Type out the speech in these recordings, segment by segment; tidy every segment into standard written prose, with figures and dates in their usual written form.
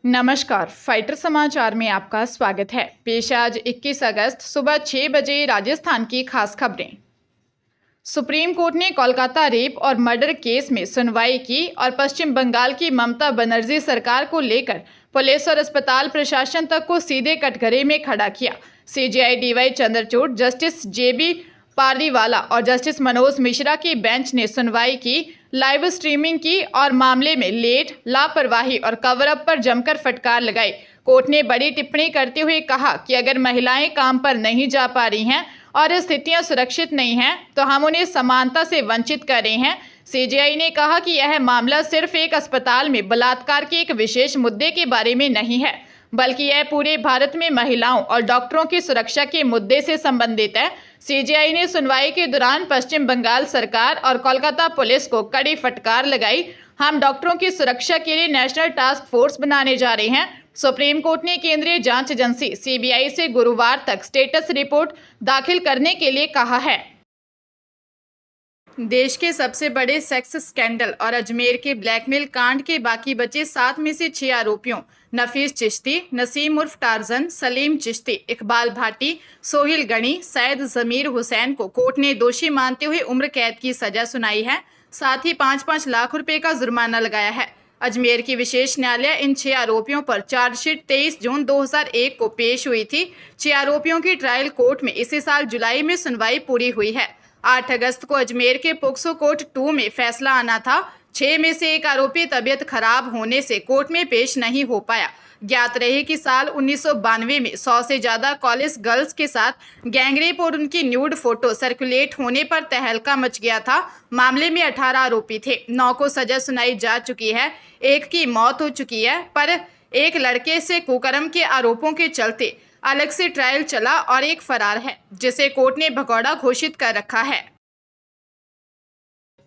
नमस्कार, फाइटर समाचार में आपका स्वागत है। पेश आज 21 अगस्त सुबह 6 बजे राजस्थान की खास खबरें। सुप्रीम कोर्ट ने कोलकाता रेप और मर्डर केस में सुनवाई की और पश्चिम बंगाल की ममता बनर्जी सरकार को लेकर पुलिस और अस्पताल प्रशासन तक को सीधे कटघरे में खड़ा किया। सीजेआई डीवाई चंद्रचूड़, जस्टिस जेबी पारदीवाला और जस्टिस मनोज मिश्रा की बेंच ने सुनवाई की, लाइव स्ट्रीमिंग की और मामले में लेट, लापरवाही और कवर अप पर जमकर फटकार लगाई। कोर्ट ने बड़ी टिप्पणी करते हुए कहा कि अगर महिलाएं काम पर नहीं जा पा रही हैं और स्थितियां सुरक्षित नहीं हैं तो हम उन्हें समानता से वंचित कर रहे हैं। सीजेआई ने कहा कि यह मामला सिर्फ एक अस्पताल में बलात्कार के एक विशेष मुद्दे के बारे में नहीं है, बल्कि यह पूरे भारत में महिलाओं और डॉक्टरों की सुरक्षा के मुद्दे से संबंधित है। सीजेआई ने सुनवाई के दौरान पश्चिम बंगाल सरकार और कोलकाता पुलिस को कड़ी फटकार लगाई। हम डॉक्टरों की सुरक्षा के लिए नेशनल टास्क फोर्स बनाने जा रहे हैं। सुप्रीम कोर्ट ने केंद्रीय जांच एजेंसी सीबीआई से गुरुवार तक स्टेटस रिपोर्ट दाखिल करने के लिए कहा है। देश के सबसे बड़े सेक्स स्कैंडल और अजमेर के ब्लैकमेल कांड के बाकी बचे 7 में से 6 आरोपियों नफीस चिश्ती, नसीम उर्फ टार्जन, सलीम चिश्ती, इकबाल भाटी, सोहिल गणी, सैयद जमीर हुसैन को कोर्ट ने दोषी मानते हुए उम्र कैद की सजा सुनाई है। साथ ही 5-5 लाख रुपए का जुर्माना लगाया है। अजमेर की विशेष न्यायालय इन 6 आरोपियों पर चार्जशीट 23 जून 2001 को पेश हुई थी। 6 आरोपियों की ट्रायल कोर्ट में इसी साल जुलाई में सुनवाई पूरी हुई है। 8 अगस्त को अजमेर के पोक्सो कोर्ट 2 में फैसला आना था। 6 में से एक आरोपी तबीयत खराब होने से कोर्ट में पेश नहीं हो पाया। ज्ञात रहे कि साल 1992 में 100 से ज्यादा कॉलेज गर्ल्स के साथ गैंगरेप और उनकी न्यूड फोटो सर्कुलेट होने पर तहलका मच गया था। मामले में 18 आरोपी थे। 9 को सजा सुनाई जा चुकी है, 1 की मौत हो चुकी है, पर एक लड़के से कुकर्म के आरोपों के चलते अलग से ट्रायल चला और एक फरार है, जिसे कोर्ट ने भगौड़ा घोषित कर रखा है।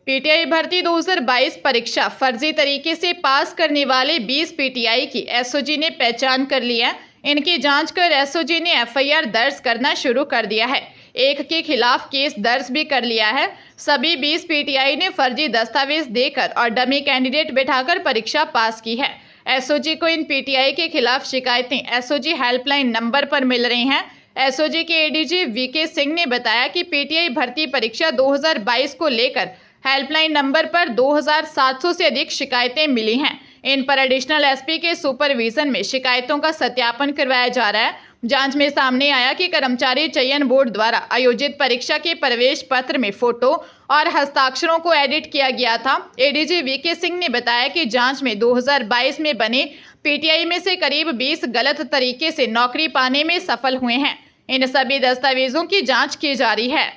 पीटीआई भर्ती 2022 परीक्षा फर्जी तरीके से पास करने वाले 20 पीटीआई की एसओजी ने पहचान कर ली है। इनकी जांच कर एसओजी ने एफआईआर दर्ज करना शुरू कर दिया है। एक के खिलाफ केस दर्ज भी कर लिया है। सभी 20 पीटीआई ने फर्जी दस्तावेज देकर और डमी कैंडिडेट बिठाकर परीक्षा पास की है। एसओजी को इन पीटीआई के खिलाफ शिकायतें एसओजी हेल्पलाइन नंबर पर मिल रही हैं। एसओजी के एडीजी वीके सिंह ने बताया कि पीटीआई भर्ती परीक्षा 2022 को लेकर हेल्पलाइन नंबर पर 2700 से अधिक शिकायतें मिली हैं। इन पर एडिशनल एसपी के सुपरविजन में शिकायतों का सत्यापन करवाया जा रहा है। जांच में सामने आया कि कर्मचारी चयन बोर्ड द्वारा आयोजित परीक्षा के प्रवेश पत्र में फोटो और हस्ताक्षरों को एडिट किया गया था। एडीजी वीके सिंह ने बताया कि जांच में 2022 में बने पीटीआई में से करीब 20 गलत तरीके से नौकरी पाने में सफल हुए हैं। इन सभी दस्तावेजों की जांच की जा रही है।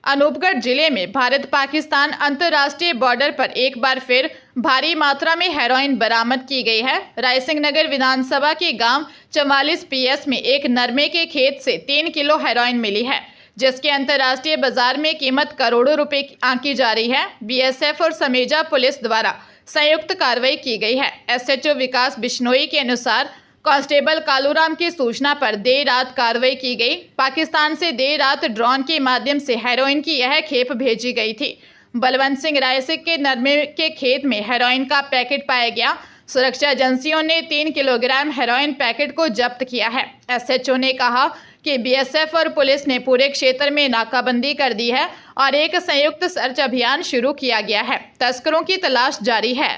अनूपगढ़ जिले में भारत पाकिस्तान अंतर्राष्ट्रीय बॉर्डर पर एक बार फिर भारी मात्रा में हेरोइन बरामद की गई है। रायसिंह नगर विधानसभा के गांव 44 PS में एक नरमे के खेत से 3 किलो हेरोइन मिली है, जिसके अंतर्राष्ट्रीय बाजार में कीमत करोड़ों रुपए आंकी जा रही है। बीएसएफ और समेजा पुलिस द्वारा संयुक्त कार्रवाई की गई है। एसएचओ विकास बिश्नोई के अनुसार कांस्टेबल कालूराम की सूचना पर देर रात कार्रवाई की गई। पाकिस्तान से देर रात ड्रोन के माध्यम से हेरोइन की यह खेप भेजी गई थी। बलवंत सिंह रायसिक के नरमे के खेत में हेरोइन का पैकेट पाया गया। सुरक्षा एजेंसियों ने 3 किलोग्राम हेरोइन पैकेट को जब्त किया है। एसएचओ ने कहा कि बीएसएफ और पुलिस ने पूरे क्षेत्र में नाकाबंदी कर दी है और एक संयुक्त सर्च अभियान शुरू किया गया है। तस्करों की तलाश जारी है।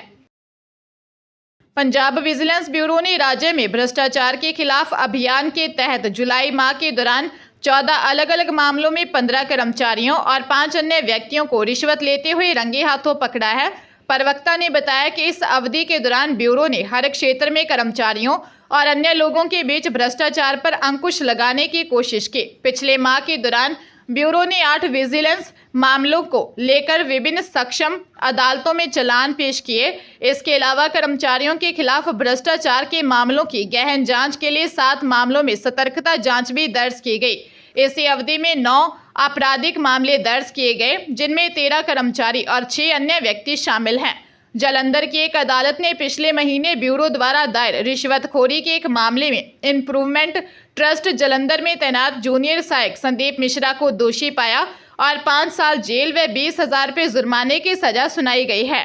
पंजाब विजिलेंस ब्यूरो ने राज्य में भ्रष्टाचार के खिलाफ अभियान के तहत जुलाई माह के दौरान 14 अलग अलग मामलों में 15 कर्मचारियों और 5 अन्य व्यक्तियों को रिश्वत लेते हुए रंगे हाथों पकड़ा है। प्रवक्ता ने बताया कि इस अवधि के दौरान ब्यूरो ने हर क्षेत्र में कर्मचारियों और अन्य लोगों के बीच भ्रष्टाचार पर अंकुश लगाने की कोशिश की। पिछले माह के दौरान ब्यूरो ने 8 विजिलेंस मामलों को लेकर विभिन्न सक्षम अदालतों में चालान पेश किए। इसके अलावा कर्मचारियों के खिलाफ भ्रष्टाचार के मामलों की गहन जांच के लिए 7 मामलों में सतर्कता जांच भी दर्ज की गई। इसी अवधि में 9 आपराधिक मामले दर्ज किए गए, जिनमें 13 कर्मचारी और 6 अन्य व्यक्ति शामिल हैं। जालंधर की एक अदालत ने पिछले महीने ब्यूरो द्वारा दायर रिश्वतखोरी के एक मामले में इम्प्रूवमेंट ट्रस्ट जालंधर में तैनात जूनियर सहायक संदीप मिश्रा को दोषी पाया और 5 साल जेल व 20,000 रुपये जुर्माने की सजा सुनाई गई है।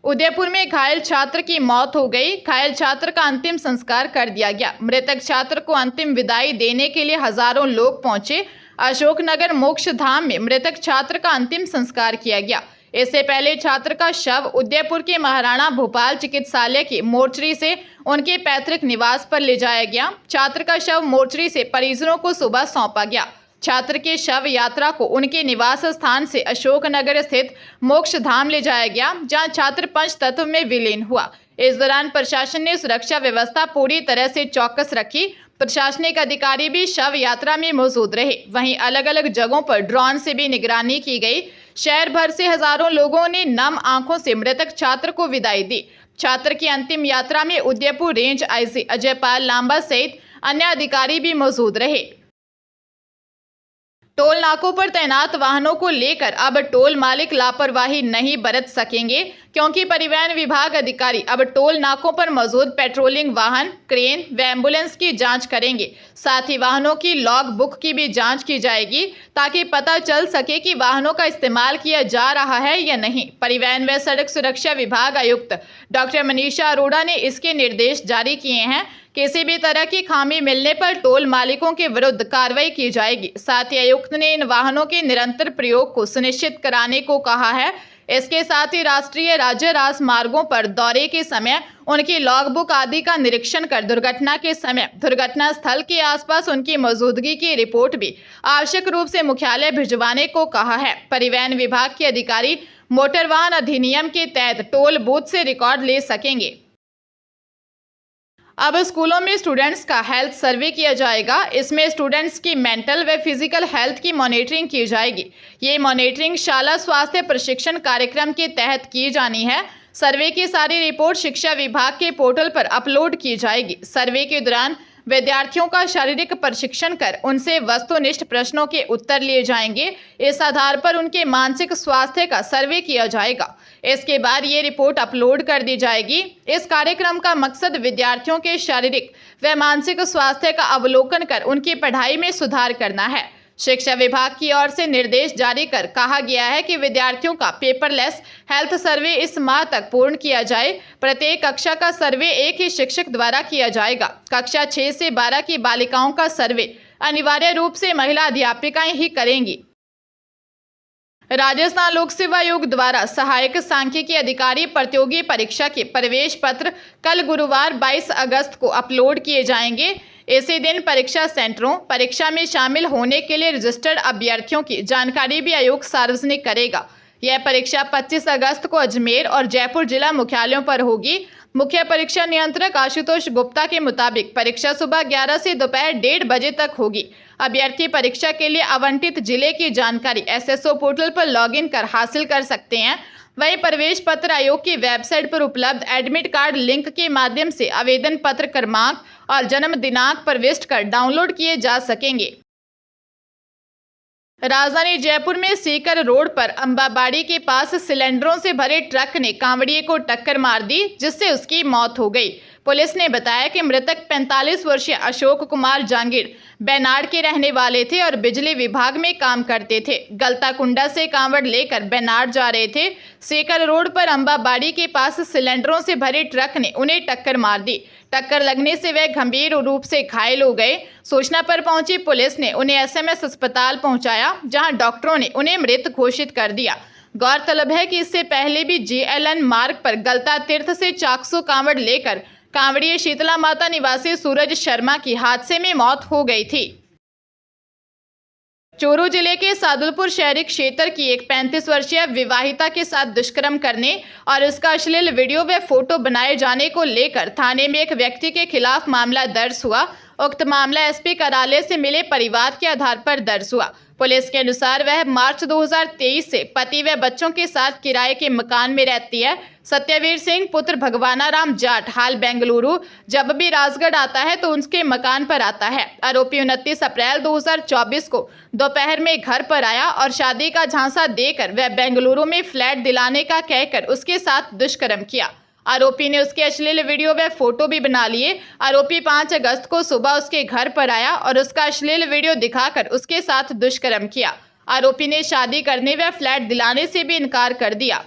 उदयपुर में घायल छात्र की मौत हो गई। घायल छात्र का अंतिम संस्कार कर दिया गया। मृतक छात्र को अंतिम विदाई देने के लिए हजारों लोग पहुंचे। अशोकनगर मोक्ष धाम में मृतक छात्र का अंतिम संस्कार किया गया। इससे पहले छात्र का शव उदयपुर के महाराणा भोपाल चिकित्सालय की मोर्चरी से उनके पैतृक निवास पर ले जाया गया। छात्र का शव मोर्चरी से परिजनों को सुबह सौंपा गया। छात्र के शव यात्रा को उनके निवास स्थान से अशोकनगर स्थित मोक्ष धाम ले जाया गया, जहां छात्र पंच तत्व में विलीन हुआ। इस दौरान प्रशासन ने सुरक्षा व्यवस्था पूरी तरह से चौकस रखी। प्रशासनिक अधिकारी भी शव यात्रा में मौजूद रहे। वहीं अलग अलग जगहों पर ड्रोन से भी निगरानी की गई। शहर भर से हजारों लोगों ने नम आंखों से मृतक छात्र को विदाई दी। छात्र की अंतिम यात्रा में उदयपुर रेंज आईजी अजयपाल लांबा सहित अन्य अधिकारी भी मौजूद रहे। टोल नाकों पर तैनात वाहनों को लेकर अब टोल मालिक लापरवाही नहीं बरत सकेंगे, क्योंकि परिवहन विभाग अधिकारी अब टोल नाकों पर मौजूद पेट्रोलिंग वाहन, क्रेन व एम्बुलेंस की जांच करेंगे। साथ ही वाहनों की लॉग बुक की भी जांच की जाएगी, ताकि पता चल सके कि वाहनों का इस्तेमाल किया जा रहा है या नहीं। परिवहन व सड़क सुरक्षा विभाग आयुक्त डॉक्टर मनीषा अरोड़ा ने इसके निर्देश जारी किए हैं। किसी भी तरह की खामी मिलने पर टोल मालिकों के विरुद्ध कार्रवाई की जाएगी। साथ ही आयुक्त ने इन वाहनों के निरंतर प्रयोग को सुनिश्चित कराने को कहा है। इसके साथ ही राष्ट्रीय राज्य राजमार्गों पर दौरे के समय उनकी लॉग बुक आदि का निरीक्षण कर दुर्घटना के समय दुर्घटना स्थल के आसपास उनकी मौजूदगी की रिपोर्ट भी आवश्यक रूप से मुख्यालय भिजवाने को कहा है। परिवहन विभाग के अधिकारी मोटर वाहन अधिनियम के तहत टोल बूथ से रिकॉर्ड ले सकेंगे। अब स्कूलों में स्टूडेंट्स का हेल्थ सर्वे किया जाएगा। इसमें स्टूडेंट्स की मेंटल व फिजिकल हेल्थ की मॉनिटरिंग की जाएगी। ये मॉनिटरिंग शाला स्वास्थ्य प्रशिक्षण कार्यक्रम के तहत की जानी है। सर्वे की सारी रिपोर्ट शिक्षा विभाग के पोर्टल पर अपलोड की जाएगी। सर्वे के दौरान विद्यार्थियों का शारीरिक प्रशिक्षण कर उनसे वस्तुनिष्ठ प्रश्नों के उत्तर लिए जाएंगे। इस आधार पर उनके मानसिक स्वास्थ्य का सर्वे किया जाएगा। इसके बाद ये रिपोर्ट अपलोड कर दी जाएगी। इस कार्यक्रम का मकसद विद्यार्थियों के शारीरिक व मानसिक स्वास्थ्य का अवलोकन कर उनकी पढ़ाई में सुधार करना है। शिक्षा विभाग की ओर से निर्देश जारी कर कहा गया है कि विद्यार्थियों का पेपरलेस हेल्थ सर्वे इस माह तक पूर्ण किया जाए। प्रत्येक कक्षा का सर्वे एक ही शिक्षक द्वारा किया जाएगा। कक्षा 6 से 12 की बालिकाओं का सर्वे अनिवार्य रूप से महिला अध्यापिकाएं ही करेंगी। राजस्थान लोक सेवा आयोग द्वारा सहायक सांख्यिकी अधिकारी प्रतियोगी परीक्षा के प्रवेश पत्र कल गुरुवार 22 अगस्त को अपलोड किए जाएंगे। इसी दिन परीक्षा सेंटरों परीक्षा में शामिल होने के लिए रजिस्टर्ड अभ्यर्थियों की जानकारी भी आयोग सार्वजनिक करेगा। यह परीक्षा 25 अगस्त को अजमेर और जयपुर जिला मुख्यालयों पर होगी। मुख्य परीक्षा नियंत्रक आशुतोष गुप्ता के मुताबिक परीक्षा सुबह 11 से दोपहर 1:30 बजे तक होगी। अभ्यर्थी परीक्षा के लिए आवंटित जिले की जानकारी एसएसओ पोर्टल पर लॉगिन कर हासिल कर सकते हैं। वहीं प्रवेश पत्र आयोग की वेबसाइट पर उपलब्ध एडमिट कार्ड लिंक के माध्यम से आवेदन पत्र क्रमांक और जन्म दिनांक प्रविष्ट कर डाउनलोड किए जा सकेंगे। राजधानी जयपुर में सीकर रोड पर अंबाबाड़ी के पास सिलेंडरों से भरे ट्रक ने कांवड़िए को टक्कर मार दी, जिससे उसकी मौत हो गई। पुलिस ने बताया कि मृतक 45 वर्षीय अशोक कुमार जांगीर बेनाड के रहने वाले थे और बिजली विभाग में काम करते थे। गलताकुंडा से कांवड़ लेकर बेनाड जा रहे थे। सीकर रोड पर अंबाबाड़ी के पास सिलेंडरों से भरे ट्रक ने उन्हें टक्कर मार दी। टक्कर लगने से वे गंभीर रूप से घायल हो गए। सूचना पर पहुंची पुलिस ने उन्हें एसएमएस अस्पताल पहुंचाया, जहां डॉक्टरों ने उन्हें मृत घोषित कर दिया। गौरतलब है कि इससे पहले भी जेएलएन मार्ग पर गलता तीर्थ से चाकसू कांवड़ लेकर कांवड़िए शीतला माता निवासी सूरज शर्मा की हादसे में मौत हो गई थी। चूरू जिले के सादुलपुर शहरी क्षेत्र की एक 35 वर्षीय विवाहिता के साथ दुष्कर्म करने और उसका अश्लील वीडियो व फोटो बनाए जाने को लेकर थाने में एक व्यक्ति के खिलाफ मामला दर्ज हुआ। उक्त मामला एसपी कार्यालय से मिले परिवाद के आधार पर दर्ज हुआ। पुलिस के अनुसार वह मार्च 2023 से पति व बच्चों के साथ किराए के मकान में रहती है। सत्यवीर सिंह पुत्र भगवाना राम जाट हाल बेंगलुरु जब भी राजगढ़ आता है तो उसके मकान पर आता है। आरोपी 29 अप्रैल 2024 को दोपहर में घर पर आया और शादी का झांसा देकर वह बेंगलुरु में फ्लैट दिलाने का कहकर उसके साथ दुष्कर्म किया। आरोपी ने उसके अश्लील वीडियो व फोटो भी बना लिए। आरोपी 5 अगस्त को सुबह उसके घर पर आया और उसका अश्लील वीडियो दिखाकर उसके साथ दुष्कर्म किया। आरोपी ने शादी करने व फ्लैट दिलाने से भी इनकार कर दिया।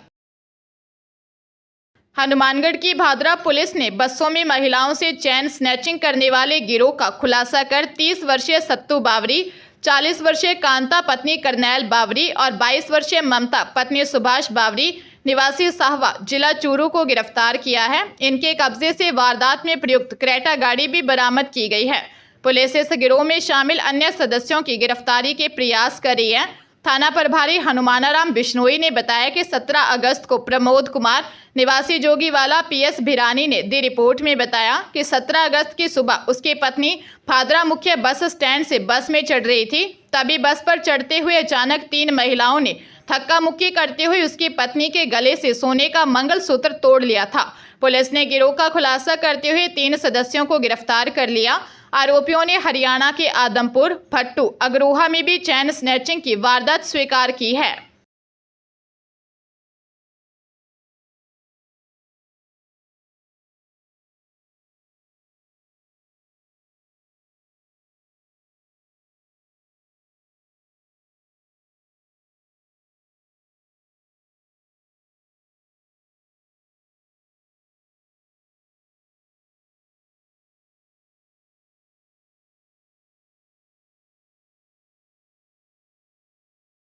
हनुमानगढ़ की भादरा पुलिस ने बसों में महिलाओं से चैन स्नैचिंग करने वाले गिरोह का खुलासा कर 30 वर्षीय सत्तू बावरी, 40 वर्षीय कांता पत्नी करनैल बावरी और 22 वर्षीय ममता पत्नी सुभाष बावरी निवासी साहवा जिला चूरू को गिरफ्तार किया है। इनके कब्जे से वारदात में प्रयुक्त क्रेटा गाड़ी भी बरामद की गई है। पुलिस इस गिरोह में शामिल अन्य सदस्यों की गिरफ्तारी के प्रयास कर रही है। थाना प्रभारी हनुमानाराम बिश्नोई ने बताया कि 17 अगस्त को प्रमोद कुमार निवासी जोगीवाला पीएस भिरानी ने दी रिपोर्ट में बताया कि 17 अगस्त की सुबह उसकी पत्नी भादरा मुख्य बस स्टैंड से बस में चढ़ रही थी। तभी बस पर चढ़ते हुए अचानक 3 महिलाओं ने धक्का मुक्की करते हुए उसकी पत्नी के गले से सोने का मंगलसूत्र तोड़ लिया था। पुलिस ने गिरोह का खुलासा करते हुए 3 सदस्यों को गिरफ्तार कर लिया। आरोपियों ने हरियाणा के आदमपुर, भट्टू, अग्रोहा में भी चैन स्नैचिंग की वारदात स्वीकार की है।